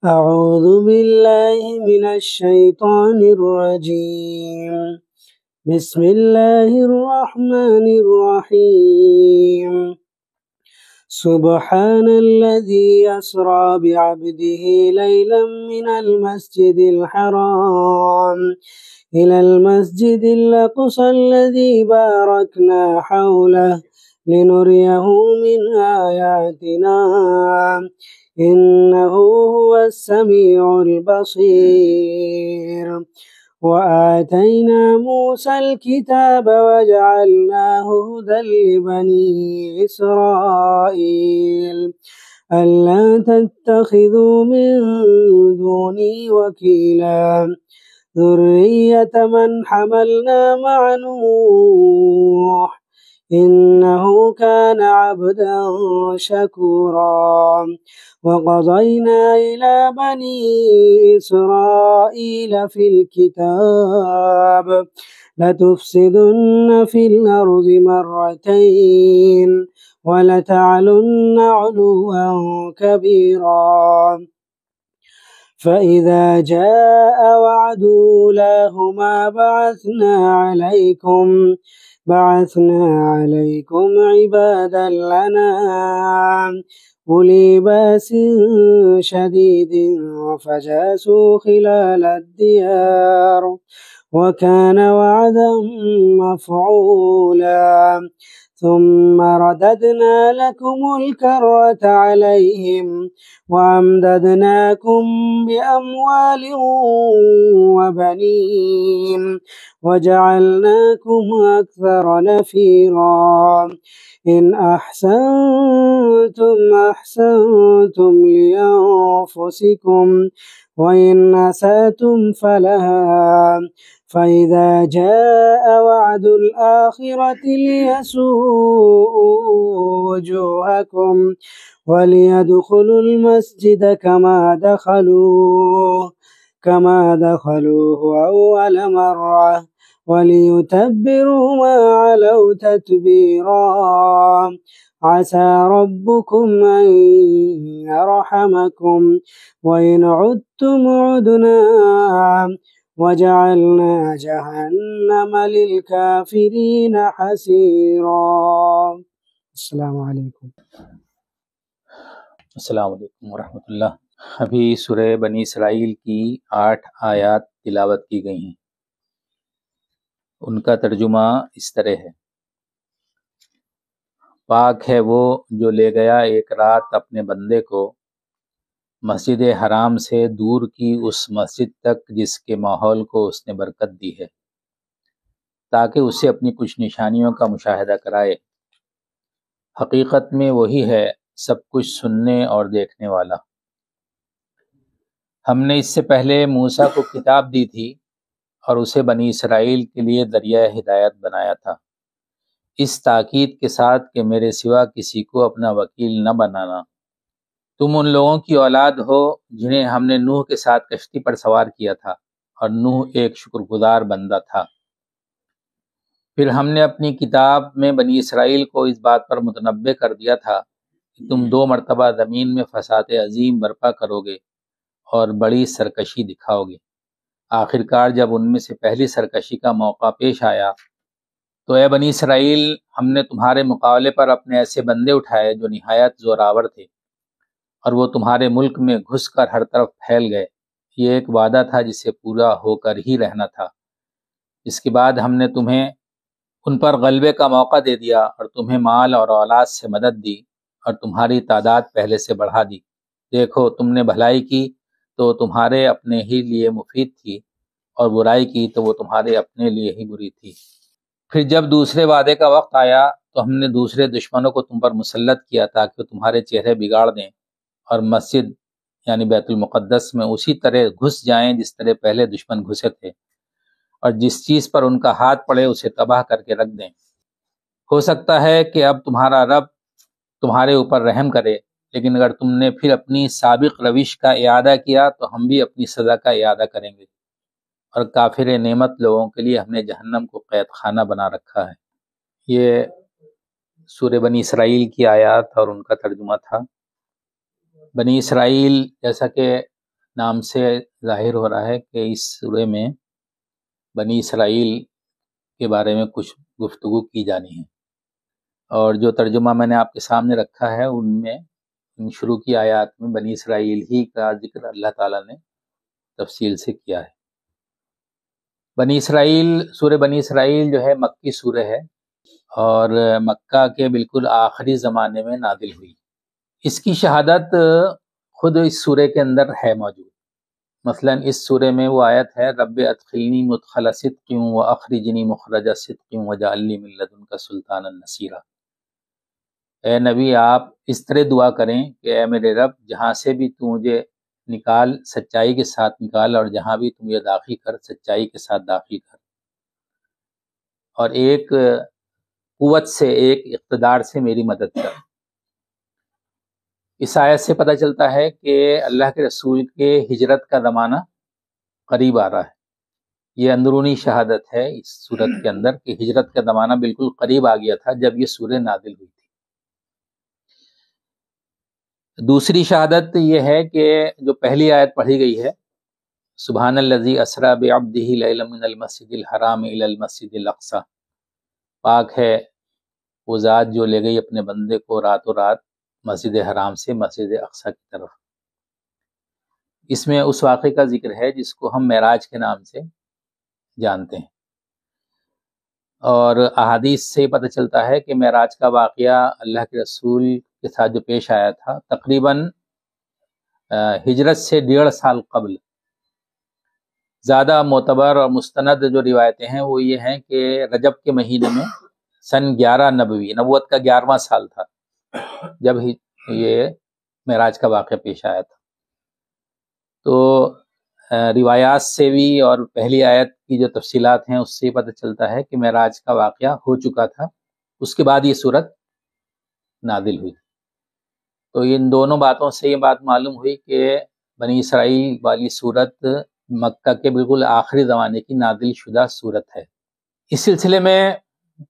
أعوذ بالله من الشيطان الرجيم. بسم الله الرحمن الرحيم. سبحان الذي أسرى بعبده ليلا من المسجد الحرام إلى المسجد الأقصى الذي باركنا حوله لنريه من آياتنا إنه هو السميع البصير. وآتينا موسى الكتاب وجعلناه هدى لبني إسرائيل ألا تتخذوا من دوني وكيلا ذرية من حملنا مع نوح إنه كان عبدا شكورا. وقضينا إلى بني إسرائيل في الكتاب لتفسدن في الأرض مرتين ولتعلن علوا كبيرا. فإذا جاء وعد أولاهما بعثنا عليكم عبادا لنا أولي بأس شديد فجاسوا خلال الديار وكان وعدا مفعولا. ثم رددنا لكم الكرة عليهم وأمددناكم بأموال وبنين وجعلناكم أكثر نفيرا. إن أحسنتم أحسنتم لأنفسكم وإن أسأتم فلها. فإذا جاء وعد الآخرة ليسوءوا وجوهكم وليدخلوا المسجد كما دخلوه أول مرة وليتبروا ما علوا تتبيرا. عسى ربكم أن يرحمكم وإن عدتم عدنا وجعلنا جهنم للكافرين حسيرا. السلام علیکم. السلام علیکم ورحمۃ اللہ. ابھی سورہ بنی اسرائیل کی 8 آیات تلاوت کی گئی ہیں. ان کا ترجمہ اس طرح ہے: پاک ہے وہ جو لے گیا ایک رات اپنے بندے کو مسجد حرام سے دور کی اس مسجد تک جس کے ماحول کو اس نے برکت دی ہے، تاکہ اسے اپنی کچھ نشانیوں کا مشاہدہ کرائے. حقیقت میں وہی ہے سب کچھ سننے اور دیکھنے والا. ہم نے اس سے پہلے موسیٰ کو کتاب دی تھی اور اسے بنی اسرائیل کے لیے ذریعہ ہدایت بنایا تھا، اس تاکید کے ساتھ کہ میرے سوا کسی کو اپنا وکیل نہ بنانا. تم ان لوگوں کی اولاد ہو جنہیں ہم نے نوح کے ساتھ کشتی پر سوار کیا تھا، اور نوح ایک شکر گزار بندہ تھا. پھر ہم نے اپنی کتاب میں بنی اسرائیل کو اس بات پر متنبع کر دیا تھا کہ تم 2 مرتبہ زمین میں فساد عظیم برپا کرو گے اور بڑی سرکشی دکھاؤ گے. آخرکار جب ان میں سے پہلی سرکشی کا موقع پیش آیا تو اے بنی اسرائیل، ہم نے تمہارے مقابلے پر اپنے ایسے بندے اٹھائے جو نہایت زوراور تھے، اور وہ تمہارے ملک میں گھس کر ہر طرف پھیل گئے. یہ ایک وعدہ تھا جسے پورا ہو کر ہی رہنا تھا. اس کے بعد ہم نے تمہیں ان پر غلبے کا موقع دے دیا اور تمہیں مال اور اولاد سے مدد دی اور تمہاری تعداد پہلے سے بڑھا دی. دیکھو، تم نے بھلائی کی تو تمہارے اپنے ہی لیے مفید تھی، اور برائی کی تو وہ تمہارے اپنے لیے ہی بری تھی. پھر جب دوسرے وعدے کا وقت آیا تو ہم نے دوسرے دشمنوں کو تم پر مسلط کیا تاکہ تمہارے چہرے بگاڑ دیں اور مسجد یعنی بیت المقدس میں اسی طرح گھس جائیں جس طرح پہلے دشمن گھسے تھے، اور جس چیز پر ان کا ہاتھ پڑے اسے تباہ کر کے رکھ دیں. ہو سکتا ہے کہ اب تمہارا رب تمہارے اوپر رحم کرے، لیکن اگر تم نے پھر اپنی سابق روش کا اعادہ کیا تو ہم بھی اپنی سزا کا اعادہ کریں گے. اور کافر نعمت لوگوں کے لیے ہم نے جہنم کو قید خانہ بنا رکھا ہے. یہ سورہ بنی اسرائیل کی آیات اور ان کا ترجمہ تھا. بنی اسرائیل جیسا کہ نام سے ظاہر ہو رہا ہے کہ اس سورے میں بنی اسرائیل کے بارے میں کچھ گفتگو کی جانی ہے، اور جو ترجمہ میں نے آپ کے سامنے رکھا ہے ان میں ان شروع کی آیات میں بنی اسرائیل ہی کا ذکر اللہ تعالیٰ نے تفصیل سے کیا ہے۔ بنی اسرائیل، سورہ بنی اسرائیل جو ہے مکی سورہ ہے اور مکہ کے بالکل آخری زمانے میں نازل ہوئی۔ اس کی شہادت خود اس سورے کے اندر ہے موجود۔ مثلا اس سورے میں وہ آیت ہے، رب ادخلنی مدخل صدق واخرجنی مخرج صدق واجعل لی من لدنک سلطانا نصیرا۔ اے نبی آپ اس طرح دعا کریں کہ اے میرے رب جہاں سے بھی تو مجھے نکال سچائی کے ساتھ نکال، اور جہاں بھی تم یہ داخل کر سچائی کے ساتھ داخل کر، اور ایک قوت سے، ایک اقتدار سے میری مدد کر۔ اس آیت سے پتہ چلتا ہے کہ اللہ کے رسول کے ہجرت کا زمانہ قریب آ رہا ہے۔ یہ اندرونی شہادت ہے اس صورت کے اندر کہ ہجرت کا زمانہ بالکل قریب آ گیا تھا جب یہ سورہ نازل ہوئی تھی۔ دوسری شہادت یہ ہے کہ جو پہلی آیت پڑھی گئی ہے، سبحان الذی اسری بعبدہ لیلا من المسجد الحرام الی المسجد الاقصی، پاک ہے وہ ذات جو لے گئی اپنے بندے کو راتوں رات مسجد حرام سے مسجد اقصی کی طرف۔ اس میں اس واقعے کا ذکر ہے جس کو ہم معراج کے نام سے جانتے ہیں، اور احادیث سے پتہ چلتا ہے کہ معراج کا واقعہ اللہ کے رسول کے ساتھ جو پیش آیا تھا تقریباً ہجرت سے 1.5 سال قبل۔ زیادہ معتبر اور مستند جو روایتیں ہیں وہ یہ ہیں کہ رجب کے مہینے میں سن 11 نبوی، نبوت کا 11واں سال تھا جب یہ معراج کا واقعہ پیش آیا تھا۔ تو روایات سے بھی اور پہلی آیت کی جو تفصیلات ہیں اس سے پتہ چلتا ہے کہ معراج کا واقعہ ہو چکا تھا، اس کے بعد یہ سورت نازل ہوئی۔ تو ان دونوں باتوں سے یہ بات معلوم ہوئی کہ بنی اسرائیل والی سورت مکہ کے بالکل آخری زمانے کی نازل شدہ سورت ہے۔ اس سلسلے میں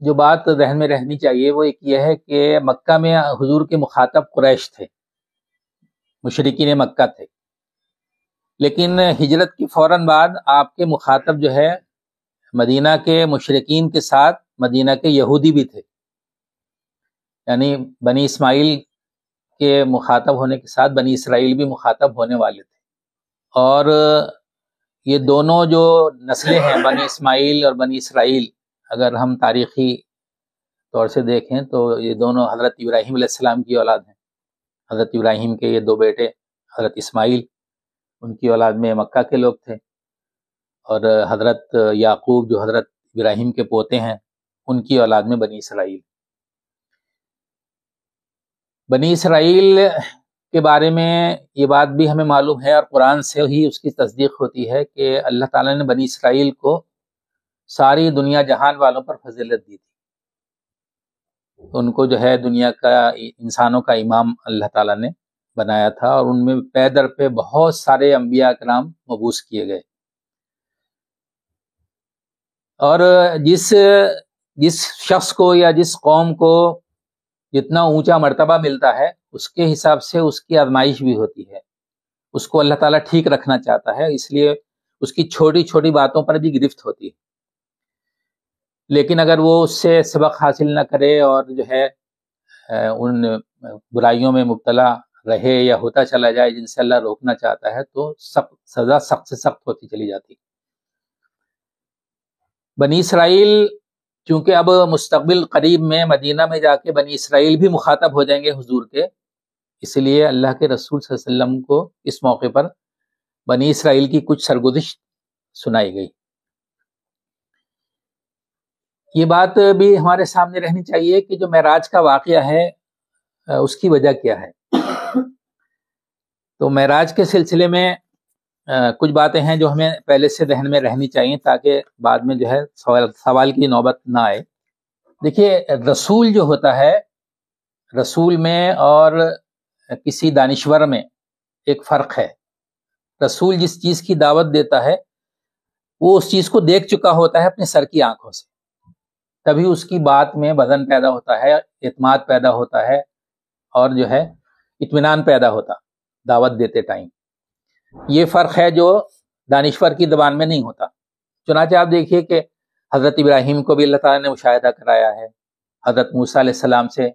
جو بات ذہن میں رہنی چاہیے وہ ایک یہ ہے کہ مکہ میں حضور کے مخاطب قریش تھے، مشرکین مکہ تھے، لیکن ہجرت کی فوراً بعد آپ کے مخاطب جو ہے مدینہ کے مشرکین کے ساتھ مدینہ کے یہودی بھی تھے، یعنی بنی اسماعیل کے مخاطب ہونے کے ساتھ بنی اسرائیل بھی مخاطب ہونے والے تھے۔ اور یہ دونوں جو نسلیں ہیں بنی اسماعیل اور بنی اسرائیل، اگر ہم تاریخی طور سے دیکھیں تو یہ دونوں حضرت ابراہیم علیہ السلام کی اولاد ہیں۔ حضرت ابراہیم کے یہ 2 بیٹے حضرت اسماعیل، ان کی اولاد میں مکہ کے لوگ تھے، اور حضرت یعقوب جو حضرت ابراہیم کے پوتے ہیں ان کی اولاد میں بنی اسرائیل۔ بنی اسرائیل کے بارے میں یہ بات بھی ہمیں معلوم ہے اور قرآن سے ہی اس کی تصدیق ہوتی ہے کہ اللہ تعالیٰ نے بنی اسرائیل کو ساری دنیا جہان والوں پر فضیلت دی تھی۔ ان کو جو ہے دنیا کا انسانوں کا امام اللہ تعالیٰ نے بنایا تھا، اور ان میں پے در پہ بہت سارے انبیاء کرام مبعوث کیے گئے، اور جس شخص کو یا جس قوم کو جتنا اونچا مرتبہ ملتا ہے اس کے حساب سے اس کی آزمائش بھی ہوتی ہے۔ اس کو اللہ تعالیٰ ٹھیک رکھنا چاہتا ہے، اس لیے اس کی چھوٹی چھوٹی باتوں پر بھی گرفت ہوتی ہے، لیکن اگر وہ اس سے سبق حاصل نہ کرے اور جو ہے ان برائیوں میں مبتلا رہے یا ہوتا چلا جائے جن سے اللہ روکنا چاہتا ہے تو سزا سخت سے سخت ہوتی چلی جاتی۔ بنی اسرائیل چونکہ اب مستقبل قریب میں مدینہ میں جا کے بنی اسرائیل بھی مخاطب ہو جائیں گے حضور کے، اس لیے اللہ کے رسول صلی اللہ علیہ وسلم کو اس موقع پر بنی اسرائیل کی کچھ سرگزشت سنائی گئی۔ یہ بات بھی ہمارے سامنے رہنی چاہیے کہ جو معراج کا واقعہ ہے اس کی وجہ کیا ہے۔ تو معراج کے سلسلے میں کچھ باتیں ہیں جو ہمیں پہلے سے ذہن میں رہنی چاہیے تاکہ بعد میں جو ہے سوال کی نوبت نہ آئے۔ دیکھیے، رسول جو ہوتا ہے، رسول میں اور کسی دانشور میں ایک فرق ہے۔ رسول جس چیز کی دعوت دیتا ہے وہ اس چیز کو دیکھ چکا ہوتا ہے اپنے سر کی آنکھوں سے، تبھی اس کی بات میں وزن پیدا ہوتا ہے، اعتماد پیدا ہوتا ہے، اور جو ہے اطمینان پیدا ہوتا دعوت دیتے ٹائم۔ یہ فرق ہے جو دانشور کی زبان میں نہیں ہوتا۔ چنانچہ آپ دیکھیے کہ حضرت ابراہیم کو بھی اللہ تعالیٰ نے مشاہدہ کرایا ہے، حضرت موسیٰ علیہ السلام سے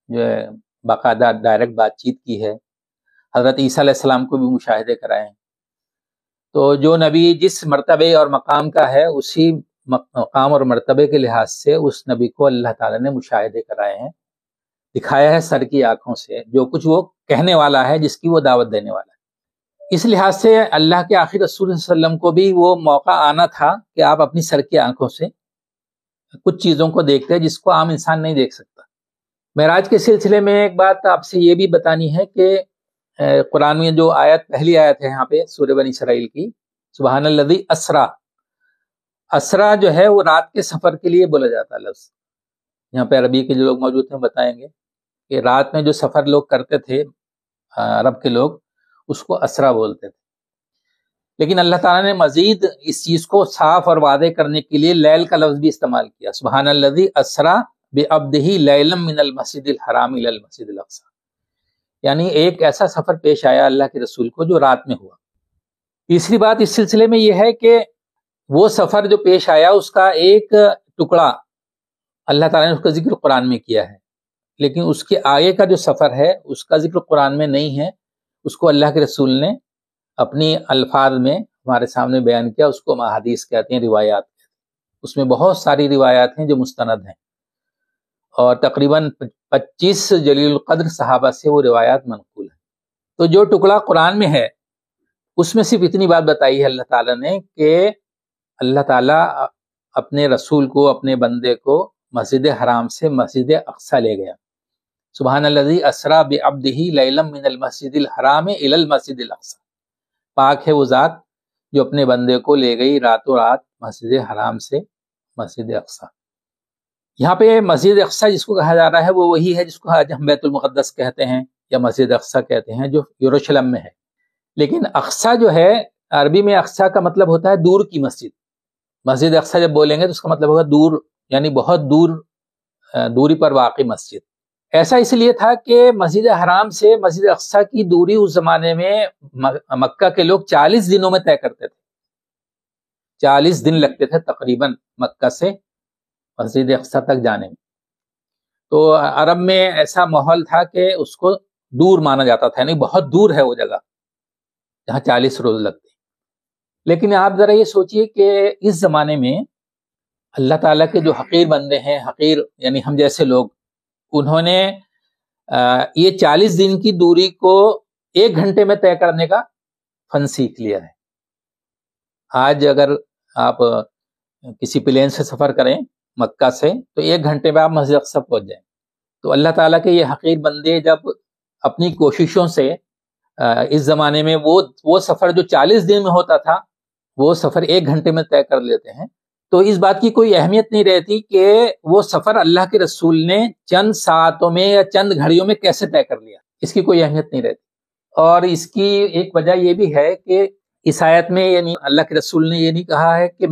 جو ہے باقاعدہ ڈائریکٹ بات چیت کی ہے، حضرت عیسیٰ علیہ السلام کو بھی مشاہدے کرائے ہیں۔ تو جو نبی جس مرتبے اور مقام کا ہے، اسی مقام اور مرتبے کے لحاظ سے اس نبی کو اللہ تعالیٰ نے مشاہدے کرائے ہیں، دکھایا ہے سر کی آنکھوں سے جو کچھ وہ کہنے والا ہے، جس کی وہ دعوت دینے والا ہے۔ اس لحاظ سے اللہ کے آخری رسول صلی اللہ علیہ وسلم کو بھی وہ موقع آنا تھا کہ آپ اپنی سر کی آنکھوں سے کچھ چیزوں کو دیکھتے ہیں جس کو عام انسان نہیں دیکھ سکتا۔ معراج کے سلسلے میں ایک بات آپ سے یہ بھی بتانی ہے کہ قرآن میں جو آیت پہلی آیت ہے یہاں پہ سورہ بنی اسرائیل کی، سبحان الذی اسرا، اسرا جو ہے وہ رات کے سفر کے لیے بولا جاتا ہے لفظ۔ یہاں پہ عربی کے جو لوگ موجود ہیں بتائیں گے کہ رات میں جو سفر لوگ کرتے تھے عرب کے لوگ، اس کو اسرا بولتے تھے۔ لیکن اللہ تعالیٰ نے مزید اس چیز کو صاف اور واضح کرنے کے لیے لیل کا لفظ بھی استعمال کیا، سبحان الذی اسرا بعبدہ لیلا من المسجد الحرام الی المسجد الاقصی، یعنی ایک ایسا سفر پیش آیا اللہ کے رسول کو جو رات میں ہوا۔ تیسری بات اس سلسلے میں یہ ہے کہ وہ سفر جو پیش آیا اس کا ایک ٹکڑا اللہ تعالیٰ نے اس کا ذکر قرآن میں کیا ہے، لیکن اس کے آگے کا جو سفر ہے اس کا ذکر قرآن میں نہیں ہے، اس کو اللہ کے رسول نے اپنی الفاظ میں ہمارے سامنے بیان کیا، اس کو احادیث کہتے ہیں، روایات۔ اس میں بہت ساری روایات ہیں جو مستند ہیں، اور تقریباً 25 جلیل القدر صحابہ سے وہ روایات منقول ہیں۔ تو جو ٹکڑا قرآن میں ہے اس میں صرف اتنی بات بتائی ہے اللہ تعالیٰ نے کہ اللہ تعالیٰ اپنے رسول کو، اپنے بندے کو مسجد حرام سے مسجد اقصی لے گیا، سبحان الذی اسرا بعبدہ لیلا من المسجد الحرام الی المسجد الاقصی، پاک ہے وہ ذات جو اپنے بندے کو لے گئی راتوں رات مسجد حرام سے مسجد اقصی۔ یہاں پہ مسجد اقصی جس کو کہا جا رہا ہے وہ وہی ہے جس کو آج ہم بیت المقدس کہتے ہیں یا مسجد اقصی کہتے ہیں، جو یروشلم میں ہے۔ لیکن اقصی جو ہے عربی میں اقصی کا مطلب ہوتا ہے دور کی مسجد۔ مسجد اقصی جب بولیں گے تو اس کا مطلب ہوگا دور، یعنی بہت دور، دوری پر واقع مسجد۔ ایسا اس لیے تھا کہ مسجد حرام سے مسجد اقصی کی دوری اس زمانے میں مکہ کے لوگ 40 دنوں میں طے کرتے تھے، 40 دن لگتے تھے تقریباً مکہ سے مسجد اقصی تک جانے میں۔ تو عرب میں ایسا ماحول تھا کہ اس کو دور مانا جاتا تھا، یعنی بہت دور ہے وہ جگہ جہاں 40 روز لگتے۔ لیکن آپ ذرا یہ سوچئے کہ اس زمانے میں اللہ تعالیٰ کے جو حقیر بندے ہیں، حقیر یعنی ہم جیسے لوگ، انہوں نے یہ 40 دن کی دوری کو 1 گھنٹے میں طے کرنے کا فن سیکھ لیا ہے۔ آج اگر آپ کسی پلین سے سفر کریں مکہ سے تو 1 گھنٹے میں آپ مسجد اقصی پہنچ جائیں۔ تو اللہ تعالیٰ کے یہ حقیر بندے جب اپنی کوششوں سے اس زمانے میں وہ سفر جو 40 دن میں ہوتا تھا وہ سفر 1 گھنٹے میں طے کر لیتے ہیں، تو اس بات کی کوئی اہمیت نہیں رہتی کہ وہ سفر اللہ کے رسول نے چند ساعتوں میں یا چند گھڑیوں میں کیسے طے کر لیا، اس کی کوئی اہمیت نہیں رہتی۔ اور اس کی ایک وجہ یہ بھی ہے کہ اس آیت میں یعنی اللہ کے رسول نے یہ نہیں کہا ہے کہ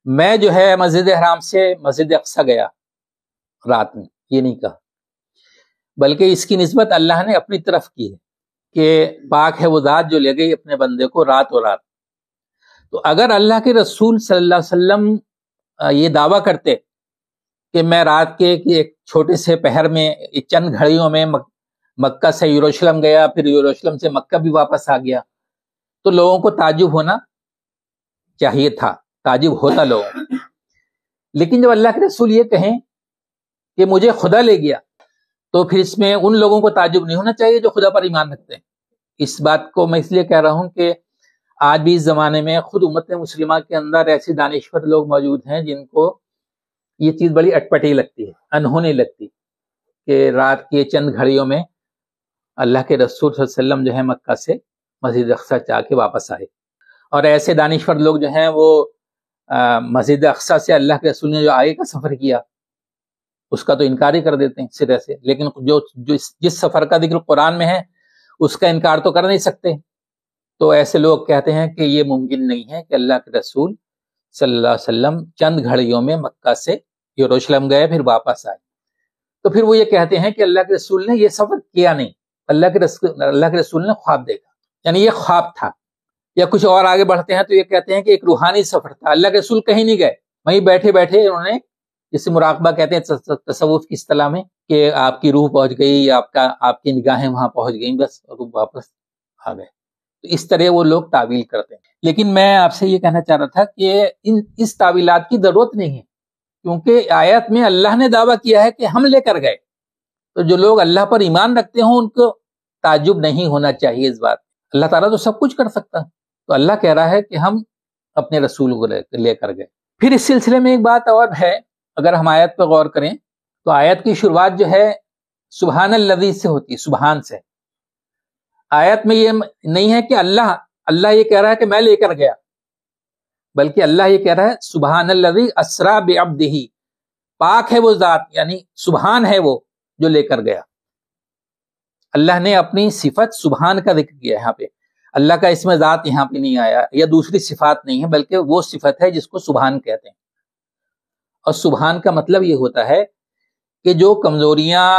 میں جو ہے مسجد حرام سے مسجد اقصی گیا رات میں، یہ نہیں کہا، بلکہ اس کی نسبت اللہ نے اپنی طرف کی ہے کہ پاک ہے وہ ذات جو لے گئی اپنے بندے کو رات و رات۔ تو اگر اللہ کے رسول صلی اللہ علیہ وسلم یہ دعویٰ کرتے کہ میں رات کے ایک چھوٹے سے پہر میں چند گھڑیوں میں مکہ سے یروشلم گیا، پھر یروشلم سے مکہ بھی واپس آ گیا، تو لوگوں کو تعجب ہونا چاہیے تھا، تعجب ہوتا لوگوں کو۔ لیکن جب اللہ کے رسول یہ کہیں کہ مجھے خدا لے گیا، تو پھر اس میں ان لوگوں کو تعجب نہیں ہونا چاہیے جو خدا پر ایمان رکھتے ہیں۔ اس بات کو میں اس لیے کہہ رہا ہوں کہ آج بھی اس زمانے میں خود امت مسلمہ کے اندر ایسے دانشور لوگ موجود ہیں جن کو یہ چیز بڑی اٹپٹی لگتی ہے، انہونی لگتی کہ رات کے چند گھڑیوں میں اللہ کے رسول صلی اللہ علیہ وسلم جو ہے مکہ سے مسجد اقصی جا کے واپس آئے۔ اور ایسے دانشور لوگ جو ہیں وہ مسجد اقصی سے اللہ کے رسول نے جو آگے کا سفر کیا اس کا تو انکار ہی کر دیتے ہیں سرے سے، لیکن جس سفر کا ذکر قرآن میں ہے اس کا انکار تو کر نہیں سکتے۔ تو ایسے لوگ کہتے ہیں کہ یہ ممکن نہیں ہے کہ اللہ کے رسول صلی اللہ علیہ وسلم چند گھڑیوں میں مکہ سے یروشلم گئے پھر واپس آئے۔ تو پھر وہ یہ کہتے ہیں کہ اللہ کے رسول نے یہ سفر کیا نہیں، اللہ کے رسول نے خواب دیکھا۔ یعنی یہ خواب تھا. یا کچھ اور آگے بڑھتے ہیں تو یہ کہتے ہیں کہ ایک روحانی سفر تھا. اللہ کے رسول کہیں نہیں گئے، وہیں بیٹھے بیٹھے انہوں نے، جسے مراقبہ کہتے ہیں تصوف کی اصطلاح میں، کہ آپ کی روح پہنچ گئی یا آپ کی نگاہیں وہاں پہنچ گئیں، بس اور واپس آ گئے. تو اس طرح وہ لوگ تعویل کرتے ہیں. لیکن میں آپ سے یہ کہنا چاہ رہا تھا کہ اس تعویلات کی ضرورت نہیں ہے، کیونکہ آیت میں اللہ نے دعویٰ کیا ہے کہ ہم لے کر گئے. تو جو لوگ اللہ پر ایمان رکھتے ہوں ان کو تعجب نہیں ہونا چاہیے اس بات. اللہ تعالیٰ تو سب کچھ کر سکتا ہے. تو اللہ کہہ رہا ہے کہ ہم اپنے رسول کو لے کر گئے. پھر اس سلسلے میں ایک بات اور ہے، اگر ہم آیت پہ غور کریں تو آیت کی شروعات جو ہے سبحان الذی سے ہوتی ہے، سبحان سے. آیت میں یہ نہیں ہے کہ اللہ یہ کہہ رہا ہے کہ میں لے کر گیا، بلکہ اللہ یہ کہہ رہا ہے سبحان الذی اسریٰ بعبدہ، پاک ہے وہ ذات، یعنی سبحان ہے وہ جو لے کر گیا. اللہ نے اپنی صفت سبحان کا ذکر کیا ہے یہاں پہ. اللہ کا اسم ذات یہاں پہ نہیں آیا یا دوسری صفات نہیں ہے، بلکہ وہ صفت ہے جس کو سبحان کہتے ہیں. اور سبحان کا مطلب یہ ہوتا ہے کہ جو کمزوریاں،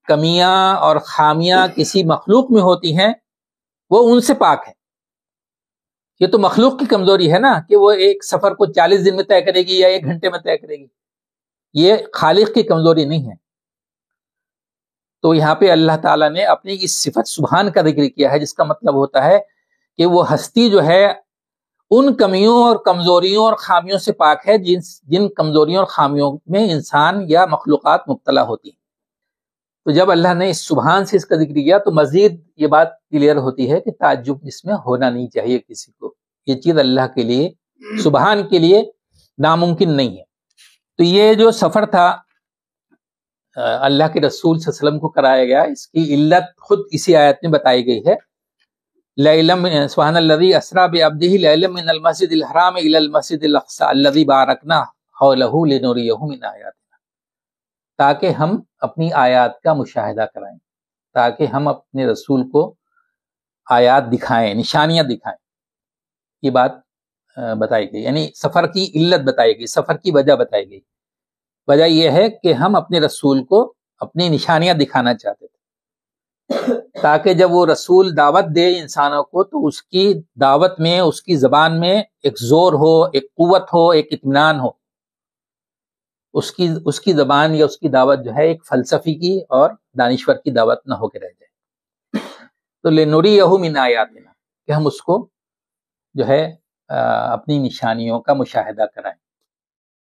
کمیاں اور خامیاں کسی مخلوق میں ہوتی ہیں وہ ان سے پاک ہے. یہ تو مخلوق کی کمزوری ہے نا کہ وہ ایک سفر کو 40 دن میں طے کرے گی یا 1 گھنٹے میں طے کرے گی، یہ خالق کی کمزوری نہیں ہے. تو یہاں پہ اللہ تعالیٰ نے اپنی اس صفت سبحان کا ذکر کیا ہے، جس کا مطلب ہوتا ہے کہ وہ ہستی جو ہے ان کمیوں اور کمزوریوں اور خامیوں سے پاک ہے جن کمزوریوں اور خامیوں میں انسان یا مخلوقات مبتلا ہوتی ہیں. تو جب اللہ نے اس سبحان سے اس کا ذکر کیا تو مزید یہ بات کلیئر ہوتی ہے کہ تعجب اس میں ہونا نہیں چاہیے کسی کو. یہ چیز اللہ کے لیے، سبحان کے لیے ناممکن نہیں ہے. تو یہ جو سفر تھا اللہ کے رسول صلی اللہ علیہ وسلم کو کرایا گیا، اس کی علت خود اسی آیت میں بتائی گئی ہے. سبحان الذی اسریٰ بعبدہ لیلا من المسجد الحرام الی المسجد الاقصی الذی بارکنا حولہ لنریہ من آیاتنا، تاکہ ہم اپنی آیات کا مشاہدہ کرائیں، تاکہ ہم اپنے رسول کو آیات دکھائیں، نشانیاں دکھائیں. یہ بات بتائی گئی، یعنی سفر کی علت بتائی گئی، سفر کی وجہ بتائی گئی. وجہ یہ ہے کہ ہم اپنے رسول کو اپنی نشانیاں دکھانا چاہتے تھے، تاکہ جب وہ رسول دعوت دے انسانوں کو تو اس کی دعوت میں، اس کی زبان میں ایک زور ہو، ایک قوت ہو، ایک اطمینان ہو. اس کی زبان یا اس کی دعوت جو ہے ایک فلسفی کی اور دانشور کی دعوت نہ ہو کے رہ جائے. تو لنریہ من آیاتنا، کہ ہم اس کو جو ہے اپنی نشانیوں کا مشاہدہ کرائیں.